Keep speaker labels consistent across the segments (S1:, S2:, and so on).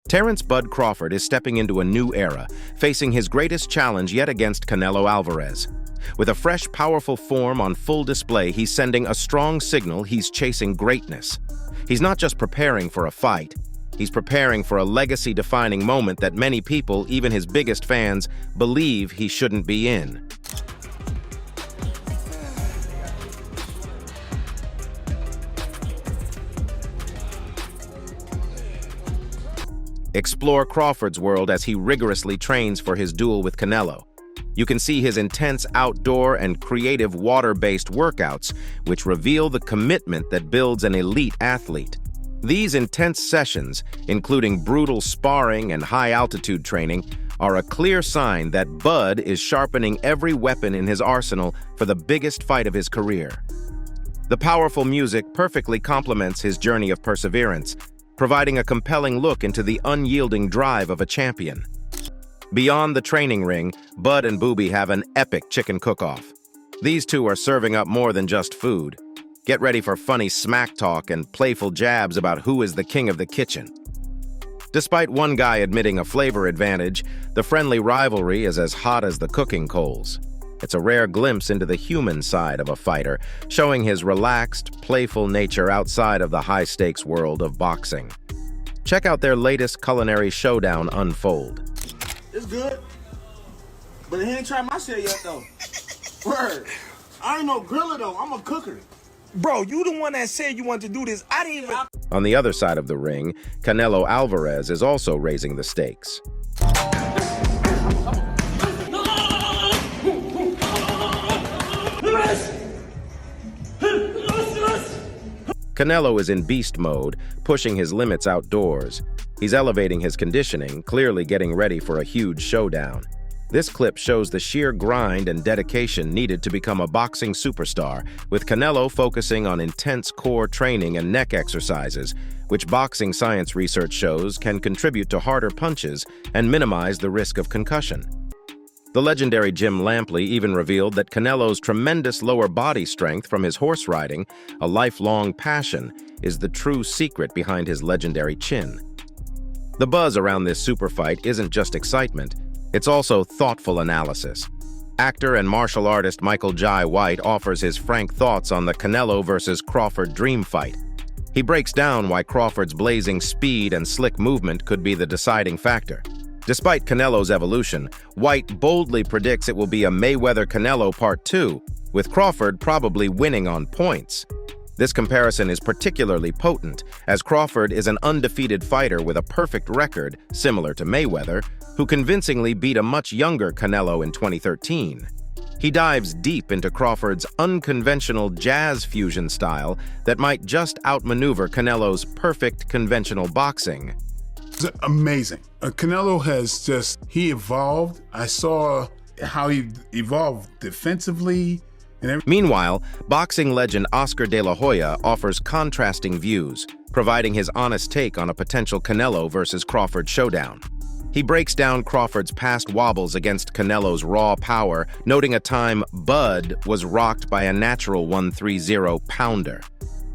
S1: Terence "Bud" Crawford is stepping into a new era, facing his greatest challenge yet against Canelo Alvarez. With a fresh, powerful form on full display, he's sending a strong signal he's chasing greatness. He's not just preparing for a fight, he's preparing for a legacy-defining moment that many people, even his biggest fans, believe he shouldn't be in. Explore Crawford's world as he rigorously trains for his duel with Canelo. You can see his intense outdoor and creative water-based workouts, which reveal the commitment that builds an elite athlete. These intense sessions, including brutal sparring and high-altitude training, are a clear sign that Bud is sharpening every weapon in his arsenal for the biggest fight of his career. The powerful music perfectly complements his journey of perseverance, providing a compelling look into the unyielding drive of a champion. Beyond the training ring, Bud and Booby have an epic chicken cook-off. These two are serving up more than just food. Get ready for funny smack talk and playful jabs about who is the king of the kitchen. Despite one guy admitting a flavor advantage, the friendly rivalry is as hot as the cooking coals. It's a rare glimpse into the human side of a fighter, showing his relaxed, playful nature outside of the high-stakes world of boxing. Check out their latest culinary showdown unfold.
S2: It's good, but he ain't tried my shit yet, though. Word. I ain't no griller, though. I'm a cooker.
S3: Bro, you the one that said you wanted to do this. I didn't even...
S1: On the other side of the ring, Canelo Alvarez is also raising the stakes. Canelo is in beast mode, pushing his limits outdoors. He's elevating his conditioning, clearly getting ready for a huge showdown. This clip shows the sheer grind and dedication needed to become a boxing superstar, with Canelo focusing on intense core training and neck exercises, which boxing science research shows can contribute to harder punches and minimize the risk of concussion. The legendary Jim Lampley even revealed that Canelo's tremendous lower body strength from his horse riding, a lifelong passion, is the true secret behind his legendary chin. The buzz around this super fight isn't just excitement, it's also thoughtful analysis. Actor and martial artist Michael Jai White offers his frank thoughts on the Canelo versus Crawford dream fight. He breaks down why Crawford's blazing speed and slick movement could be the deciding factor. Despite Canelo's evolution, White boldly predicts it will be a Mayweather-Canelo Part 2, with Crawford probably winning on points. This comparison is particularly potent, as Crawford is an undefeated fighter with a perfect record, similar to Mayweather, who convincingly beat a much younger Canelo in 2013. He dives deep into Crawford's unconventional jazz fusion style that might just outmaneuver Canelo's perfect conventional boxing.
S4: It's amazing. Canelo has he evolved. I saw how he evolved defensively.
S1: Meanwhile, boxing legend Oscar De La Hoya offers contrasting views, providing his honest take on a potential Canelo versus Crawford showdown. He breaks down Crawford's past wobbles against Canelo's raw power, noting a time Bud was rocked by a natural 130 pounder.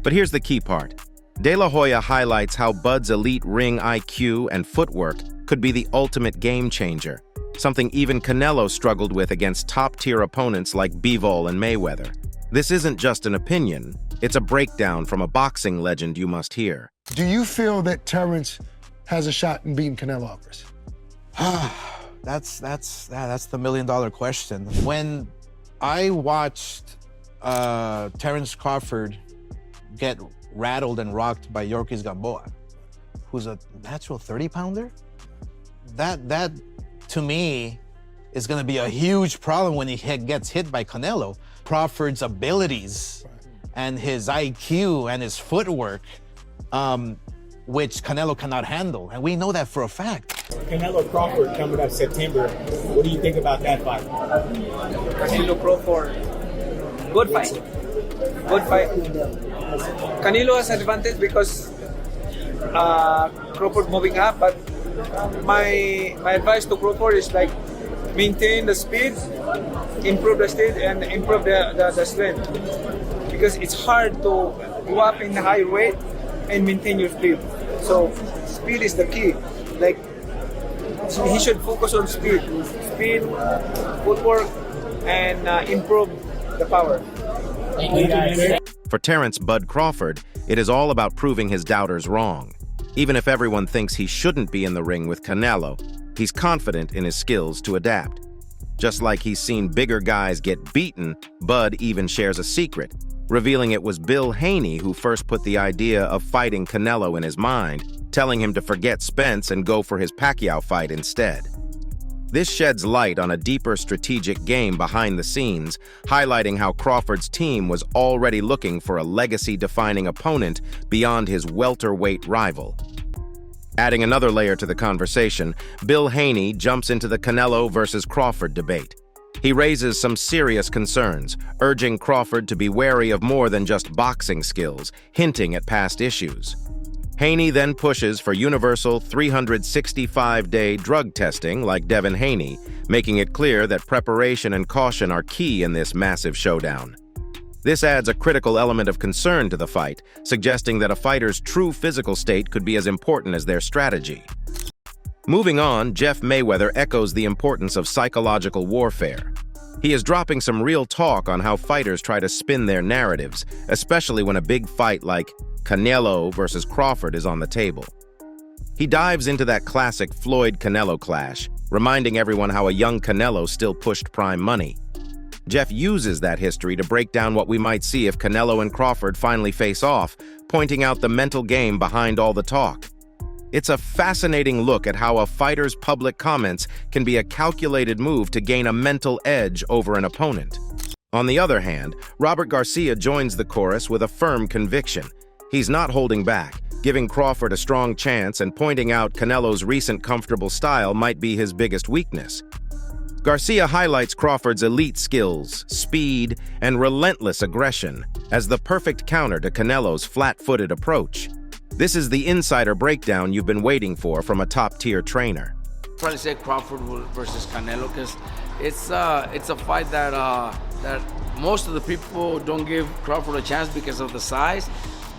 S1: But here's the key part. De La Hoya highlights how Bud's elite ring IQ and footwork could be the ultimate game changer, something even Canelo struggled with against top-tier opponents like Bivol and Mayweather. This isn't just an opinion, it's a breakdown from a boxing legend you must hear.
S5: Do you feel that Terence has a shot in beating Canelo Alvarez?
S6: That's the million-dollar question. When I watched Terence Crawford get rattled and rocked by Yorkis Gamboa, who's a natural 30-pounder, that to me is going to be a huge problem when he gets hit by Canelo. Crawford's abilities and his IQ and his footwork, which Canelo cannot handle, and we know that for a fact.
S7: Canelo Crawford coming up September. What do you think about that fight?
S8: Canelo Crawford, good fight. Good fight. Canelo has advantage because Crawford moving up, but my advice to Crawford is like maintain the speed, improve the speed, and improve the strength, because it's hard to go up in high weight and maintain your speed. So speed is the key. like he should focus on speed, footwork, and improve the power.
S1: For Terence "Bud" Crawford, it is all about proving his doubters wrong. Even if everyone thinks he shouldn't be in the ring with Canelo, he's confident in his skills to adapt. Just like he's seen bigger guys get beaten, Bud even shares a secret, revealing it was Bill Haney who first put the idea of fighting Canelo in his mind, telling him to forget Spence and go for his Pacquiao fight instead. This sheds light on a deeper strategic game behind the scenes, highlighting how Crawford's team was already looking for a legacy-defining opponent beyond his welterweight rival. Adding another layer to the conversation, Bill Haney jumps into the Canelo versus Crawford debate. He raises some serious concerns, urging Crawford to be wary of more than just boxing skills, hinting at past issues. Haney then pushes for universal 365-day drug testing like Devin Haney, making it clear that preparation and caution are key in this massive showdown. This adds a critical element of concern to the fight, suggesting that a fighter's true physical state could be as important as their strategy. Moving on, Jeff Mayweather echoes the importance of psychological warfare. He is dropping some real talk on how fighters try to spin their narratives, especially when a big fight like Canelo versus Crawford is on the table. He dives into that classic Floyd-Canelo clash, reminding everyone how a young Canelo still pushed prime money. Jeff uses that history to break down what we might see if Canelo and Crawford finally face off, pointing out the mental game behind all the talk. It's a fascinating look at how a fighter's public comments can be a calculated move to gain a mental edge over an opponent. On the other hand, Robert Garcia joins the chorus with a firm conviction. He's not holding back, giving Crawford a strong chance and pointing out Canelo's recent comfortable style might be his biggest weakness. Garcia highlights Crawford's elite skills, speed, and relentless aggression as the perfect counter to Canelo's flat-footed approach. This is the insider breakdown you've been waiting for from a top-tier trainer.
S9: Probably say Crawford versus Canelo because it's a fight that most of the people don't give Crawford a chance because of the size,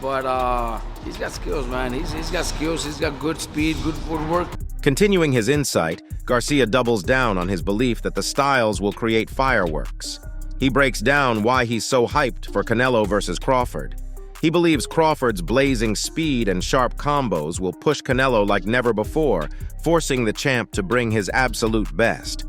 S9: but he's got skills, man. He's got skills. He's got good speed, good footwork.
S1: Continuing his insight, Garcia doubles down on his belief that the styles will create fireworks. He breaks down why he's so hyped for Canelo versus Crawford. He believes Crawford's blazing speed and sharp combos will push Canelo like never before, forcing the champ to bring his absolute best.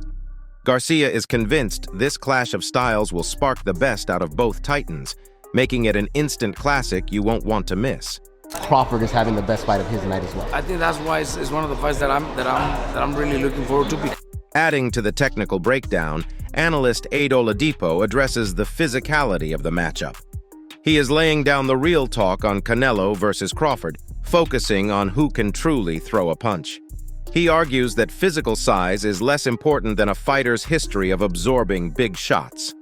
S1: Garcia is convinced this clash of styles will spark the best out of both titans, making it an instant classic you won't want to miss.
S10: Crawford is having the best fight of his night as well.
S9: I think that's why it's one of the fights that I'm really looking forward to.
S1: Adding to the technical breakdown, analyst Aid Oladipo addresses the physicality of the matchup. He is laying down the real talk on Canelo versus Crawford, focusing on who can truly throw a punch. He argues that physical size is less important than a fighter's history of absorbing big shots.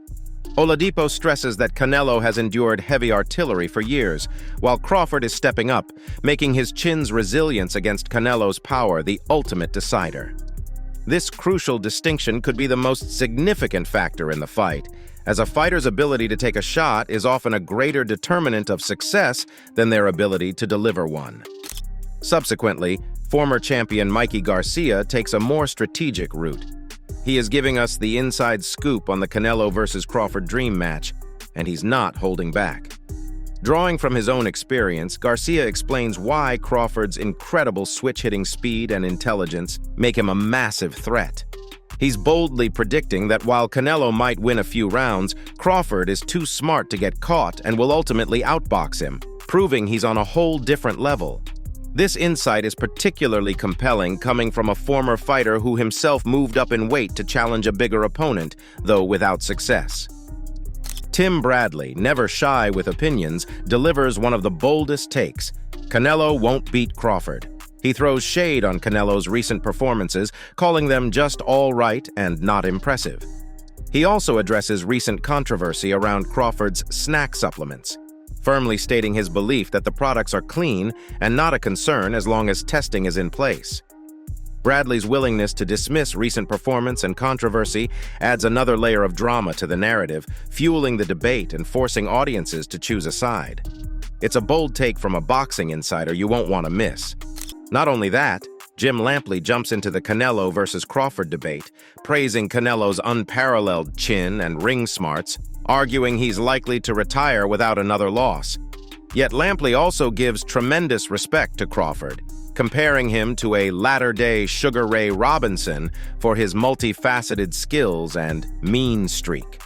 S1: Oladipo stresses that Canelo has endured heavy artillery for years, while Crawford is stepping up, making his chin's resilience against Canelo's power the ultimate decider. This crucial distinction could be the most significant factor in the fight, as a fighter's ability to take a shot is often a greater determinant of success than their ability to deliver one. Subsequently, former champion Mikey Garcia takes a more strategic route. He is giving us the inside scoop on the Canelo versus Crawford dream match, and he's not holding back. Drawing from his own experience, Garcia explains why Crawford's incredible switch-hitting speed and intelligence make him a massive threat. He's boldly predicting that while Canelo might win a few rounds, Crawford is too smart to get caught and will ultimately outbox him, proving he's on a whole different level. This insight is particularly compelling coming from a former fighter who himself moved up in weight to challenge a bigger opponent, though without success. Tim Bradley, never shy with opinions, delivers one of the boldest takes. Canelo won't beat Crawford. He throws shade on Canelo's recent performances, calling them just all right and not impressive. He also addresses recent controversy around Crawford's snack supplements, firmly stating his belief that the products are clean and not a concern as long as testing is in place. Bradley's willingness to dismiss recent performance and controversy adds another layer of drama to the narrative, fueling the debate and forcing audiences to choose a side. It's a bold take from a boxing insider you won't want to miss. Not only that, Jim Lampley jumps into the Canelo versus Crawford debate, praising Canelo's unparalleled chin and ring smarts, arguing he's likely to retire without another loss. Yet Lampley also gives tremendous respect to Crawford, comparing him to a latter-day Sugar Ray Robinson for his multifaceted skills and mean streak.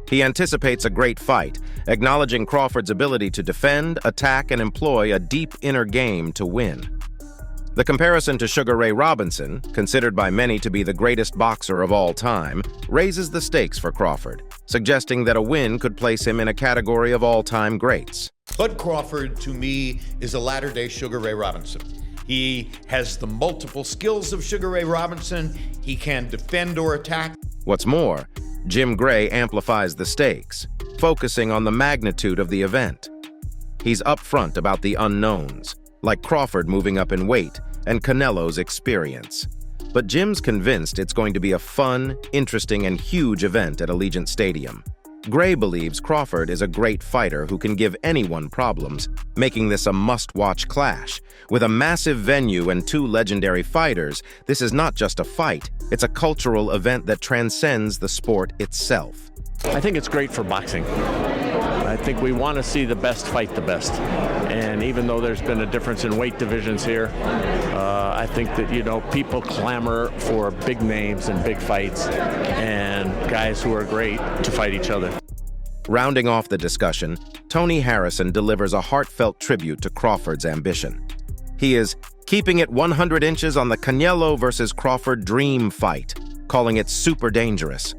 S1: He anticipates a great fight, acknowledging Crawford's ability to defend, attack, and employ a deep inner game to win. The comparison to Sugar Ray Robinson, considered by many to be the greatest boxer of all time, raises the stakes for Crawford, suggesting that a win could place him in a category of all-time greats.
S11: Bud Crawford, to me, is a latter-day Sugar Ray Robinson. He has the multiple skills of Sugar Ray Robinson. He can defend or attack.
S1: What's more, Jim Gray amplifies the stakes, focusing on the magnitude of the event. He's upfront about the unknowns, like Crawford moving up in weight and Canelo's experience. But Jim's convinced it's going to be a fun, interesting, and huge event at Allegiant Stadium. Gray believes Crawford is a great fighter who can give anyone problems, making this a must-watch clash. With a massive venue and two legendary fighters, this is not just a fight, it's a cultural event that transcends the sport itself.
S12: I think it's great for boxing. I think we want to see the best fight the best. And even though there's been a difference in weight divisions here, I think that, people clamor for big names and big fights and guys who are great to fight each other.
S1: Rounding off the discussion, Tony Harrison delivers a heartfelt tribute to Crawford's ambition. He is keeping it 100 inches on the Canelo versus Crawford dream fight, calling it super dangerous.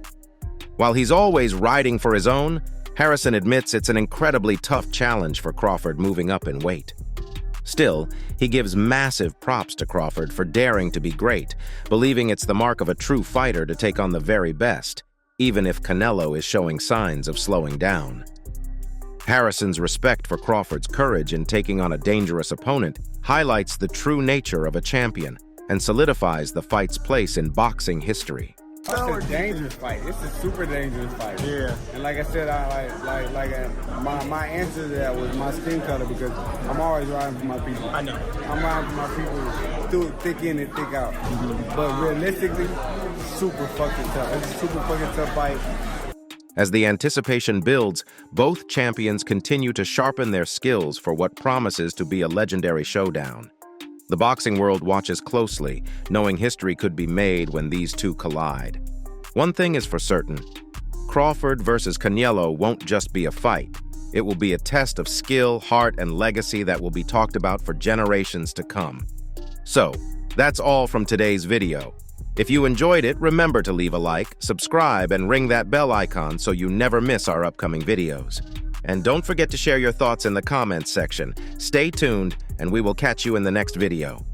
S1: While he's always riding for his own, Harrison admits it's an incredibly tough challenge for Crawford moving up in weight. Still, he gives massive props to Crawford for daring to be great, believing it's the mark of a true fighter to take on the very best, even if Canelo is showing signs of slowing down. Harrison's respect for Crawford's courage in taking on a dangerous opponent highlights the true nature of a champion and solidifies the fight's place in boxing history.
S2: It's a dangerous fight. It's a super dangerous fight. Yeah. And like I said, my answer to that was my skin color, because I'm always riding for my people. I know. I'm riding for my people through thick in and thick out. But realistically, super fucking tough. It's a super fucking tough fight.
S1: As the anticipation builds, both champions continue to sharpen their skills for what promises to be a legendary showdown. The boxing world watches closely, knowing history could be made when these two collide. One thing is for certain, Crawford versus Canelo won't just be a fight. It will be a test of skill, heart, and legacy that will be talked about for generations to come. So, that's all from today's video. If you enjoyed it, remember to leave a like, subscribe, and ring that bell icon so you never miss our upcoming videos. And don't forget to share your thoughts in the comments section. Stay tuned, and we will catch you in the next video.